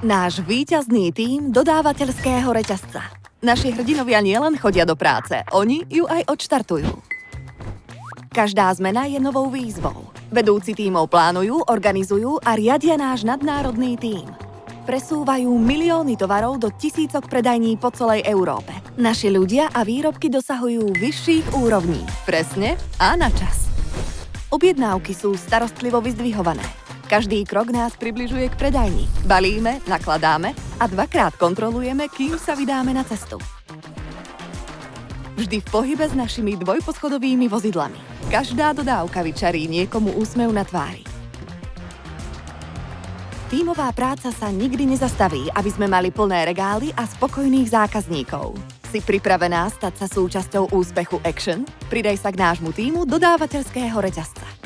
Náš víťazný tím dodávateľského reťazca. Naši hrdinovia nielen chodia do práce, oni ju aj odštartujú. Každá zmena je novou výzvou. Vedúci tímov plánujú, organizujú a riadia náš nadnárodný tím. Presúvajú milióny tovarov do tisícok predajní po celej Európe. Naši ľudia a výrobky dosahujú vyšších úrovní. Presne a na čas. Objednávky sú starostlivo vyzdvihované. Každý krok nás približuje k predajni. Balíme, nakladáme a 2-krát kontrolujeme, kým sa vydáme na cestu. Vždy v pohybe s našimi dvojposchodovými vozidlami. Každá dodávka vyčarí niekomu úsmev na tvári. Tímová práca sa nikdy nezastaví, aby sme mali plné regály a spokojných zákazníkov. Si pripravená stať sa súčasťou úspechu Action? Pridaj sa k nášmu tímu dodávateľského reťazca.